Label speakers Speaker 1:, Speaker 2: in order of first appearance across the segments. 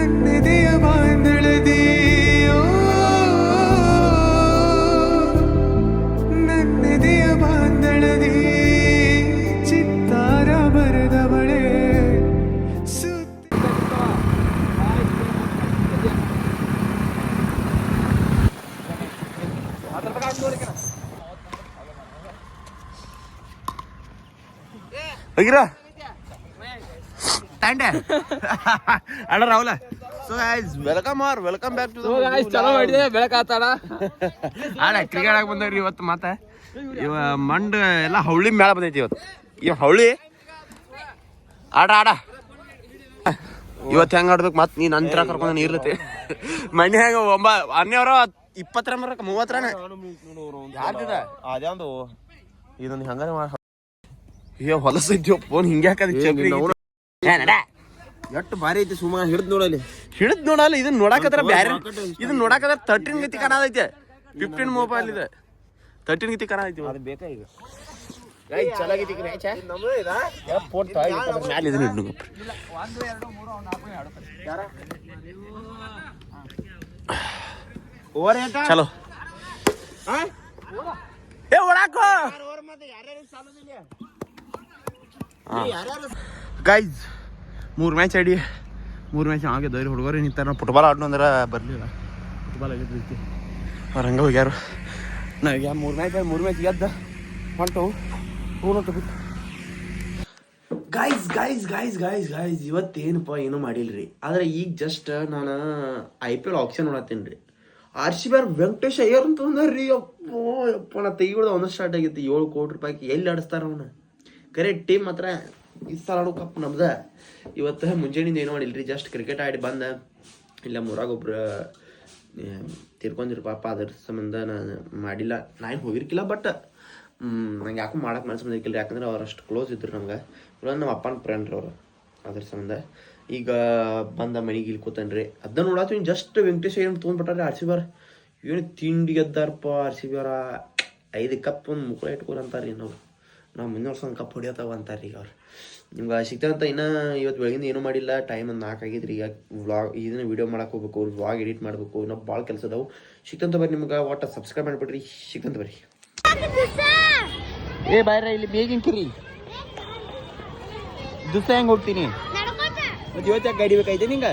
Speaker 1: ನನ್ನೆದೆಯ ಬಾಂಧಳದಿ ನನ್ನೆದೆಯ ಬಾಂಧಳದಿ ಚಿತ್ತಾರ ಬರೆದವಳೆ
Speaker 2: ಹೋಗಿರ ತಂಡೆ ಅಣ್ಣ Rahul so guys welcome back to
Speaker 3: ಚಲೋ ಮಾಡಿದೆ ಬೆಳಕಾತಾಡ
Speaker 2: ಅಣ್ಣ ಕ್ರಿಕೆಟ್ ಆಗಿ ಬಂದವ್ರಿ ಇವತ್ತು ಮತ್ತೆ ಇವ ಮಂಡ್ ಎಲ್ಲ ಹೌಳಿ ಮೇಳ ಬಂದೈತಿ ಇವತ್ತು ಇವ ಹೌಳಿ ಆಡ ಇವತ್ತು ಹೆಂಗ್ ಆಡ್ಬೇಕು ಮತ್ ನೀನ್ ನಂತರ ಕರ್ಕೊಂಡ್ ನೀರ್ಲತಿ ಮನೆ ಹೆಂಗ 20 30 ಯಾರ್ದಿದ ಅದ್ಯಾಂದು ಇದೊಂದು ಹಂಗಾರೆ ಹೊಲಸೈತಿ ಫೋನ್ ಹಿಂಗೆ
Speaker 3: ಎಷ್ಟು ಭಾರಿ ಐತಿ ಸುಮ್ಮ ಹಿಡಿದ್
Speaker 2: ನೋಡಲ್ಲ ಇದನ್ನ ನೋಡಾಕತ್ರ ಬ್ಯಾರೆ ಇದನ್ನ ನೋಡಾಕತ್ರ 13 ಗತಿ ಕಾಣದೈತೆ 15 ಮೊಬೈಲ್ ಇದೆ 13 ಗತಿ ಕಾಣದೈತಿ ಅದು ಬೇಕಾ ಈಗ ಚಲೋ ಏ ಓಡಾಕೋ ಗೈಸ್ 3 ಮ್ಯಾಚ್ ಆಡಿ 3 ಮ್ಯಾಚ್ ಆಗಿದ್ದವ್ರಿ ಹುಡುಗರು ನಿಂತಾರ ಫುಟ್ಬಾಲ್ ಆಡೋಣ ಅಂದ್ರೆ ಬರಲಿಲ್ಲ ಫುಟ್ಬಾಲ್ ಆಗಿದ್ದು ಅವ್ರು ಹಂಗೆ ಹೋಗ್ಯಾರು ನಾವೀಗ 3 ಮ್ಯಾಚ್ ಗೆದ್ದ ಹೊಂಟು ಬಿಟ್ಟು ಗಾಯ್ಸ್ ಇವತ್ತೇನಪ್ಪ ಏನೂ ಮಾಡಿಲ್ರಿ ಆದ್ರೆ ಈಗ ಜಸ್ಟ್ ನಾನು IPL ಆಪ್ಷನ್ ನೋಡತ್ತೀನಿ ರೀ RCB ವೆಂಕಟೇಶ್ ಅಯ್ಯರ್ ಅಂತ ಅಂದಾರ್ರಿ ಯಪ್ಪ ನಾ ತೆಗಿಬಿಡ್ದ ಒಂದು ಸ್ಟಾರ್ಟ್ ಆಗೈತಿ 7 ಕೋಟಿ ರೂಪಾಯಿ ಎಲ್ಲಿ ಆಡಿಸ್ತಾರ ಅವನ ಕರೆಕ್ಟ್ ಟೀಮ್ ಮಾತ್ರ ಈ ಸಲ ಆಡೋ ಕಪ್ ನಮ್ದ ಇವತ್ತು ಮುಂಜಾನಿಂದ ಏನೂ ಮಾಡಿಲ್ರಿ ಜಸ್ಟ್ ಕ್ರಿಕೆಟ್ ಆಡಿ ಬಂದ ಇಲ್ಲ ಮೂರಾಗೊಬ್ರು ತೀರ್ಕೊಂಡಿರು ಪಾಪ ಅದ್ರ ಸಂಬಂಧ ನಾನು ಮಾಡಿಲ್ಲ ನಾನು ಹೋಗಿರ್ಕಿಲ್ಲ ಬಟ್ ನಂಗೆ ಯಾಕೂ ಮಾಡಕ್ಕೆ ಮನಸ್ಸು ಬಂದಿರ್ಕಿಲ್ಲ ಯಾಕಂದ್ರೆ ಅವ್ರು ಅಷ್ಟು ಕ್ಲೋಸ್ ಇದ್ರು ನಮ್ಗೆ ಇವಾಗ ನಮ್ಮ ಅಪ್ಪನ ಫ್ರೆಂಡ್ರಿ ಅವರು ಅದ್ರ ಸಂಬಂಧ ಈಗ ಬಂದ ಮನೆಗೆ ಇಲ್ಲಿ ಕೂತನ್ರಿ ಅದನ್ನ ನೋಡತ್ತೀನಿ ಜಸ್ಟ್ ವೆಂಕಟೇಶ್ ಏನು ತೊಗೊಂಡ್ಬಿಟ್ಟಾರೆ RCB ಏನು ತಿಂಡಿ ಗೆದ್ದಾರಪ್ಪ RCB 5 ಕಪ್ ಒಂದು ಮುಕ್ಕಳ ಇಟ್ಕೊರ ಅಂತಾರೆ ನಾವು ಮುಂದಿನ ವರ್ಷ ಒಂದು ಕಪ್ ಹೊಡಿಯೋತಾವ ಅಂತಾರೆ ಈಗ ಅವ್ರು ನಿಮ್ಗೆ ಸಿಗ್ತಾರಂತ ಇನ್ನೂ ಇವತ್ತು ಬೆಳಗಿಂದ ಏನೂ ಮಾಡಿಲ್ಲ ಟೈಮ್ ಒಂದು 4 ಆಗಿದ್ರಿ ಈಗ ಇದನ್ನ ವೀಡಿಯೋ ಮಾಡಕ್ಕೆ ಹೋಗ್ಬೇಕು ವ್ಲಾಗ್ ಎಡಿಟ್ ಮಾಡಬೇಕು ಇನ್ನೂ ಭಾಳ ಕೆಲಸ ಅದಾವು ಸಿಗ್ತಂತ ಬರ್ರಿ ನಿಮ್ಗೆ ಒಟ್ಟು ಸಬ್ಸ್ಕ್ರೈಬ್ ಮಾಡಿಬಿಡ್ರಿ ಸಿಗ್ತಂತ ಬರ್ರಿ ಏ ಬಾಯ್ರ ಇಲ್ಲಿ ಬೇಗಿನ ಕಿರಿ ದಿವಸ ಹೆಂಗೆ ಹೋಗ್ತೀನಿ ಮತ್ತೆ ಇವತ್ತು ಯಾಕೆ ಗಾಡಿ ಬೇಕಾಯ್ತು ನಿಂಗೆ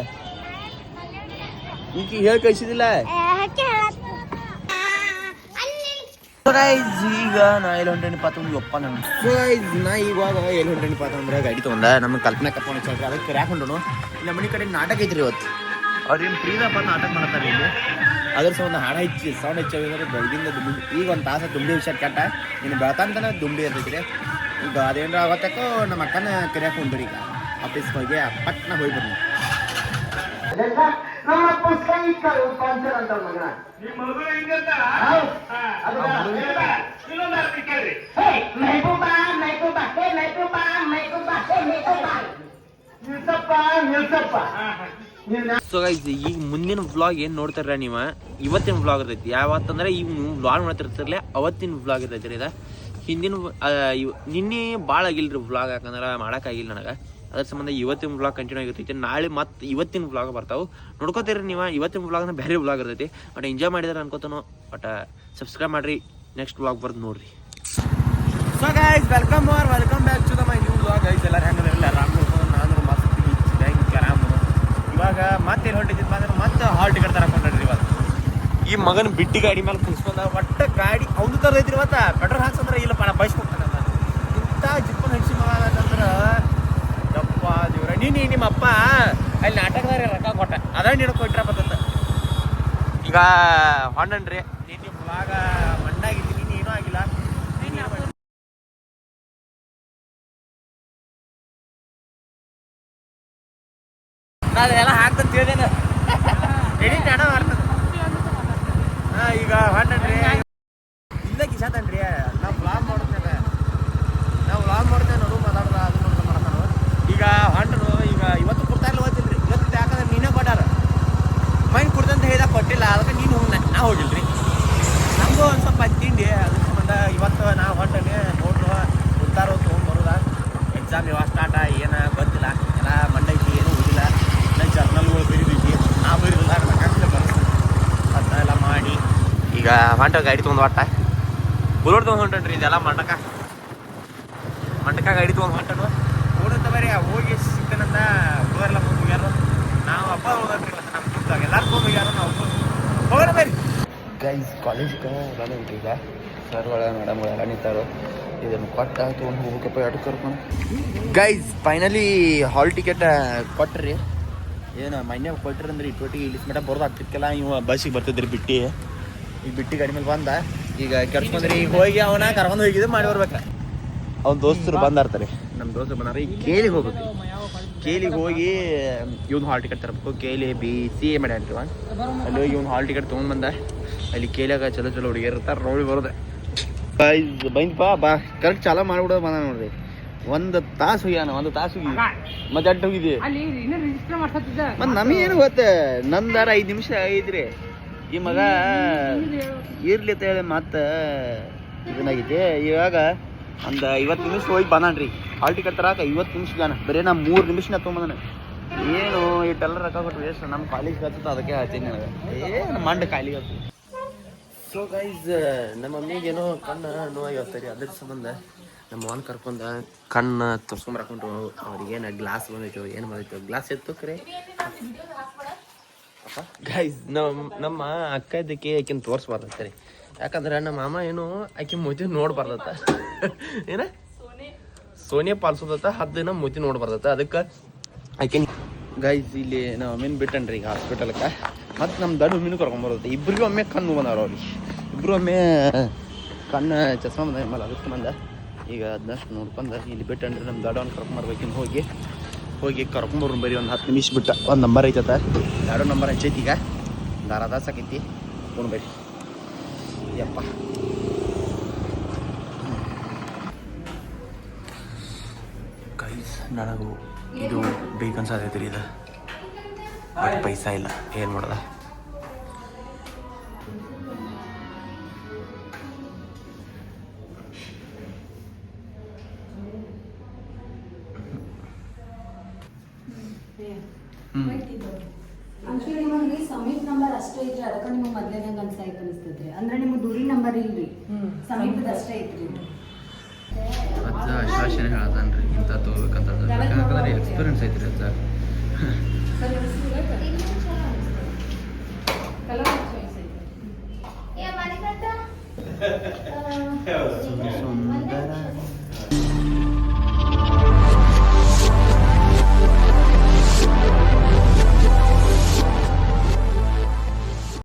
Speaker 2: ಈಗ ಹೇಳಿ ಕಳಿಸಿದಿಲ್ಲ ಈಗ ನಾ ಎಲ್ಲಿ ಹೊಂಟೇನಿಪ್ಪ ಯಪ್ಪ ನಾ ಇವಾಗ ಎಲ್ಲಿ ಹೊಂಟೇನಿಪ್ಪ ಅಂದ್ರೆ ಗಾಡಿ ತೊಗೊಂಡ ನಮ್ಗೆ ಕಲ್ಪನೆ ಕರ್ಕೊಂಡು ಹಚ್ಚಾಡ್ರಿ ಅದಕ್ಕೆ ಕರ್ಯಾಕೊಂಡು ನಮ್ಮ ಮನೆ ಕಡೆ ನಾಟಕ ಐತ್ರಿ ಇವತ್ತು ಅವ್ರೇನು ಫ್ರೀದಪ್ಪ ನಾಟಕ ಮಾಡ್ತಾರೆ ಇಲ್ಲಿ ಅದ್ರ ಸಂಬಂಧ ಹಣ ಹೆಚ್ಚಿ ಸೌಂಡ್ ಹೆಚ್ಚಾಗಿದ್ರೆ ಬೆಳಗಿಂದ ಈಗ ಒಂದು ತಾಸು ದುಂಡಿ ವಿಷಯ ಕೆಟ್ಟ ಇನ್ನು ಬೆಳತಂತನ ದುಂಡಿ ಇರ್ತೈತ್ರಿ ಈಗ ಅದೇನಾರ ಆಗೋತಕ್ಕೋ ನಮ್ಮ ಅಕ್ಕನ ಕರ್ಯಾಕ ಹೊಂದ್ರಿ ಈಗ ಆಫೀಸ್ ಹೋಗಿ ಪಟ್ನ ಹೋಗಿ ಬನ್ನಿ ಸೊ ಗೈಸ್ ಈಗ ಮುಂದಿನ ವ್ಲಾಗ್ ಏನು ನೋಡ್ತಾರ ನೀವು ಇವತ್ತಿನ ವ್ಲಾಗ್ ಇರ್ತೈತಿ ಯಾವತ್ತಂದ್ರೆ ಈಗ ನೀವು ವ್ಲಾಗ್ ಮಾಡ್ತಿರ್ತಿರ್ಲಿ ಅವತ್ತಿನ ವ್ಲಾಗ್ ಇರ್ತೈತಿ ರೀ ಇದು ಹಿಂದಿನ ನಿನ್ನೆ ಭಾಳ ಆಗಿಲ್ರಿ ವ್ಲಾಗ್ ಯಾಕಂದ್ರೆ ಮಾಡೋಕ್ಕಾಗಿಲ್ಲ ನನಗೆ ಅದ್ರ ಸಂಬಂಧ ಇವತ್ತಿನ ವ್ಲಾಗ್ ಕಂಟಿನ್ಯೂ ಆಗಿರ್ತೈತಿ ನಾಳೆ ಮತ್ತೆ ಇವತ್ತಿನ ವ್ಲಾಗ್ ಬರ್ತಾವೆ ನೋಡ್ಕೋತೀರಿ ನೀವು ಇವತ್ತಿನ ವ್ಲಾಗ್ನ ಬೇರೆ ವ್ಲಾಗ್ ಇರ್ತೈತಿ ಬಟ್ ಎಂಜಾಯ್ ಮಾಡಿದಾರೆ ಅನ್ಕೋತಾನೋ ಬಟ್ ಸಬ್ಸ್ಕ್ರೈಬ್ ಮಾಡಿರಿ ನೆಕ್ಸ್ಟ್ ವ್ಲಾಗ್ ಬರ್ದು ನೋಡ್ರಿ so guys welcome back to the my new vlog guys ಎಲ್ಲರೂ ಹೆಂಗದಿರಲ್ಲ ಆರಾಮ್ ನಾನು ಮಸ್ತ್ ಬ್ಯಾಂಕ್ ಆರಾಮ್ ಇವಾಗ ಮತ್ತೆ ಎಲ್ಲಿ ಹೊಂಟಿದ್ದಿತ್ತು ಅಂದ್ರೆ ಮತ್ತೆ ಹಾಲ್ ಟಿಕೆಟ್ ತರಕೊಂಡ್ರಿ ಇವತ್ತು ಈ ಮಗನ ಬಿಟ್ಟಿ ಗಾಡಿ ಮೇಲೆ ಕುಣಿಸ್ಕೊಂಡ ಒಟ್ಟ ಗಾಡಿ ಅವ್ನು ತರೈತ್ರಿ ಇವತ್ತ ಪೆಟ್ರೋಲ್ ಹಾಕ್ಸಂದ್ರೆ ಇಲ್ಲಪ್ಪ ನಾ ಬಯಸ್ಕೊತಾನಲ್ಲ ಇಂಥ ಜಿಪ್ಪನ ಹಂಚಿ ಮಗ ಅಂತಂದ್ರೆ ಯಪ್ಪ ದೇವ್ರ ನಿಮ್ಮ ಅಪ್ಪ ಅಲ್ಲಿ ನಾಟಕದಾರ ರೊಕ್ಕ ಕೊಟ್ಟ ಅದ ನೀನು ಕೊಟ್ರಪ್ಪ ಈಗ ಹೊಂಡನ್ರಿ ನೀನು ವ್ಲಾಗ ಮಣ್ಣಾಗಿದ್ದೀನಿ ನೀನು ಏನೂ ಆಗಿಲ್ಲ ನಾವೆಲ್ಲ ಹಾಕ್ತಂತ ಹೇಳಿದೇನು ಎಡಿಟ್ ಹಣ ಮಾಡ್ತದೆ ಈಗ ಹೊಂಡನ್ರಿ ಇಲ್ಲ ಕಿಸಾತನ್ರಿ ನಾವು ವ್ಲಾಗ್ ಮಾಡ್ತೇವೆ ನೋಡು ಮಾತಾಡ್ದ ಅದು ನೋಡ್ತಾ ಮಾಡ್ತಾನು ಈಗ ಹೊಂಟರು ಈಗ ಇವತ್ತು ಕೊಡ್ತಾ ಇಲ್ಲ ಓದ್ತಿಲ್ರಿ ಇವತ್ತು ಯಾಕಂದ್ರೆ ನೀನೇ ಕೊಟ್ಟಾರ ಮೈನ್ ಕೊಡ್ತಂತ ಹೇಳಿದಾಗ ಕೊಟ್ಟಿಲ್ಲ ಅದಕ್ಕೆ ನೀನು ನಾ ಹೋಗಿಲ್ರಿ ನಮಗೂ ಒಂದು ಸ್ವಲ್ಪ ತಿಂಡಿ ಅದ್ರ ಸಂಬಂಧ ಇವತ್ತು ನಾ ಹೊಂಟನೆ ನೋಡ್ರು ಕೊಡ್ತಾರೋ ತೊಗೊಂಡ್ಬರೋದ ಎಕ್ಸಾಮ್ ಯಾವಾಗ ಸ್ಟಾರ್ಟ ಏನು ಗೊತ್ತಿಲ್ಲ ಎಲ್ಲ ಮಂಡೈತಿ ಏನೂ ಹೋಗಿಲ್ಲ ನನ್ನ ಜರ್ನಲ್ಗಳು ಬರೀಬೇಕು ಈಗ ಹೊಂಟ ಗಾಡಿ ತೊಗೊಂಡು ಒಟ್ಟ ಬುಲೋಡ್ ತೊಗೊಂಡು ಹೊಂಟನ್ರಿ ಇದೆಲ್ಲ ಮಂಟಕ ಗಾಡಿ ತೊಗೊಂಡು ಹೊಂಟನು ಓಡುತ್ತ ಬರೀ ಹೋಗಿ ಸಿಗ್ತಾನಂತ ಹುಡುಗರೆಲ್ಲ ಹೋಗ್ಯಾರು ನಾವು ಹಬ್ಬ ಹೋದ್ರಿ ನಮ್ಮ ಕೂತಾಗ ಎಲ್ಲರೂ ಹೋಗ್ಯಾರು ನಾವು ಹೋಗೋಣ ಬರ್ರಿ ಗೈಸ್ ಕಾಲೇಜ್ಗೆ ಬಂದ್ರಿ ಈಗ ಸರ್ಗಳು ಮೇಡಮ್ಗಳೆಲ್ಲ ನಿಂತಾರು ಇದನ್ನು ಕೊಟ್ಟ ತೊಗೊಂಡು ಹೋಗ್ಬೇಕಪ್ಪ ಎರಡು ಕರ್ಕೊಂಡು ಗೈಸ್ ಫೈನಲಿ ಹಾಲ್ ಟಿಕೆಟ್ ಕೊಟ್ರಿ ಏನು ಮನೆ ಕೊಟ್ರಿ ಅಂದ್ರೆ ಇಟ್ಟೊಟ್ಟಿಗೆ ಇಲ್ಲಿ ಮಟ್ಟ ಬರೋದು ಆಗ್ತಿರ್ಕಲ್ಲ ಇವ ಬಸ್ಸಿಗೆ ಬರ್ತಿದ್ರಿ ಬಿಟ್ಟು ಈಗ ಬಿಟ್ಟು ಗಾಡಿ ಮೇಲೆ ಬಂದ ಈಗ ಕೆರ್ಸ್ಕೊಂಡ್ರಿ ಈಗ ಹೋಗಿ ಅವನ ಕರ್ಕೊಂಡು ಹೋಗಿದ್ದು ಮಾಡಿ ಬರ್ಬೇಕು ಅವ್ನ ದೋಸ್ತರು ಬಂದಾರ್ತಾರೆ ನಮ್ಮ ದೋಸ್ತರು ಬಂದಾರ ಈಗ ಕೇಲಿಗೆ ಹೋಗ್ಬೇಕು ಕೇಲಿಗೆ ಹೋಗಿ ಇವ್ನು ಹಾಲ್ ಟಿಕೆಟ್ ತರಬೇಕು ಕೇಲಿ BCA ಮಾಡ್ಯಾನ್ರಿ ಅಲ್ಲಿ ಹೋಗಿ ಇವ್ನು ಹಾಲ್ ಟಿಕೆಟ್ ತೊಗೊಂಡ್ಬಂದ ಅಲ್ಲಿ ಕೇಲಿಯಾಗ ಚಲೋ ಹುಡುಗಿಯರು ಇರ್ತಾರೆ ನೋಡಿ ಬರೋದೆ ಬೈನ್ಪಾ ಬಾ ಕರೆಕ್ಟ್ ಚಾಲ ಮಾಡ್ಬಿಡೋದು ಬಂದ ನೋಡ್ರಿ ಒಂದು ತಾಸು ಹೋಗ್ಯಾನ ಮತ್ತೆ ಅಡ್ಡ ಹೋಗಿದ್ವಿ ಮತ್ತೆ ನಮಗೇನು ಗೊತ್ತೆ ನಂದಾರ 5 ನಿಮಿಷ ಐತ್ರಿ ಈ ಮಗ ಇರ್ಲಿ ಅಂತ ಹೇಳಿ ಮತ್ತೆ ಇದನ್ನಾಗೈತಿ ಇವಾಗ ಒಂದು 50 ನಿಮಿಷ ಹೋಗಿ ಬಂದಾನ್ರಿ ಹಾಲ್ ಟಿಕೆಟ್ ತರಾಕ 50 ನಿಮಿಷ ಜಾನ ಬರೀ ನಾ 3 ನಿಮಿಷನ ತೊಗೊಂಬಂದಾನೆ ಏನು ಇಟ್ಟೆಲ್ಲ ರೊಕ್ಕ ಕೊಟ್ಟರು ಎಷ್ಟು ನಮ್ಮ ಕಾಲೇಜ್ಗೆ ಹತ್ತದ ಅದಕ್ಕೆ ಹೇಳ್ತೀನಿ ನನಗೆ ಏನು ಮಂಡ ಕಾಲಿಗೆ ಹತ್ತು ಸೊ ಗೈಸ್ ನಮ್ಮ ಮಮ್ಮಿಗೇನೋ ಕಣ್ಣು ನೋವಾಗಿರ್ತಾರೆ ಅದ್ರ ಸಂಬಂಧ ನಮ್ಮ ಅವನ್ ಕರ್ಕೊಂಡ ಕಣ್ಣು ತೋರ್ಸ್ಕೊಂಬರಕೊಂಡು ಅವ್ರಿಗೇನು ಗ್ಲಾಸ್ ಬಂದೈತೋ ಏನು ಬಂದೈತೋ ಗ್ಲಾಸ್ ಎತ್ತು ಕರೆ ಗೈಸ್ ನಮ್ಮ ಅಕ್ಕ ಇದಕ್ಕೆ ಆಕಿನ ತೋರಿಸ್ಬಾರ್ದತ್ತರಿ ಯಾಕಂದ್ರೆ ನಮ್ಮ ಮಾಮ ಏನು ಆಕಿ ಮೂತಿ ನೋಡ್ಬಾರ್ದತ್ತ ಏನ ಸೋನೆ ಪಾಲ್ಸೋದತ್ತ 10 ದಿನ ಮೂತಿ ನೋಡ್ಬಾರ್ದತ್ತ ಅದಕ್ಕೆ ಆಕಿನ ಗೈಸ್ ಇಲ್ಲಿ ನಾವು ಅಮ್ಮಿನ ಬಿಟ್ಟನ್ರಿ ಈಗ ಹಾಸ್ಪಿಟಲ್ಗೆ ಮತ್ತು ನಮ್ಮ ದೊಡ್ಡ ಮಮ್ಮಿನೂ ಕರ್ಕೊಂಬರುತ್ತೆ ಇಬ್ಬರಿಗೂ ಒಮ್ಮೆ ಕಣ್ಣು ಬಂದವ್ರು ಅವ್ರಿಗೆ ಇಬ್ಬರು ಒಮ್ಮೆ ಕಣ್ಣು ಚಸ್ಮಾ ಬಂದ ಮೇಲೆ ಅದಕ್ಕೆ ಬಂದ ಈಗ ಅದನ್ನಷ್ಟು ನೋಡ್ಕೊಂಡು ಇಲ್ಲಿ ಬಿಟ್ಟನ್ರಿ ನಮ್ಮ ದೊಡ್ಡವನ್ನ ಕರ್ಕೊಂಬರ್ಬೇಕಿನ್ನು ಹೋಗಿ ಕರ್ಕೊಂಬರ್ರು ಬರೀ ಒಂದು 10 ನಿಮಿಷ ಬಿಟ್ಟ ಒಂದು ನಂಬರ್ ಐತತ 2 ನಂಬರ್ ಹಚ್ಚೈತಿ ಈಗ ದಾರಾದಾಸ್ ಆಕೈತಿ ಫೋನ್ ಬರ್ರಿ ಯಪ್ಪ ಗೈಸ್ ನನಗೂ ಇದು ಬೇಕನ್ಸತೈತ್ರಿ ಇದು ಬಟ್ ಪೈಸಾ ಇಲ್ಲ ಏನು ಮಾಡೋದ
Speaker 4: ನಿಮಗೆ ಸಮೀಪ್ ನಂಬರ್ ಅಷ್ಟೇ ಐತ್ರಿ ಅದಕ್ಕೆ ನಿಮಗೆ ಮೊದಲೇನಂಗೆ ಅನಿಸ್ತೈತ್ರಿ ಅಂದ್ರೆ ನಿಮ್ಗೆ ದೂರಿನ ನಂಬರ್ ಇಲ್ರಿ ಸಮೀಪದ ಅಷ್ಟೇ ಐತ್ರಿ
Speaker 2: ಅಜ್ಜ ಆಶ್ವಾಸನೆ ಹೇಳ್ತಾನ್ರಿ ಇಂಥ ತಗೋಬೇಕಂತ ಯಾಕಂದ್ರೆ ಎಕ್ಸ್ಪೀರಿಯನ್ಸ್ ಐತ್ರಿ ಅಜ್ಜ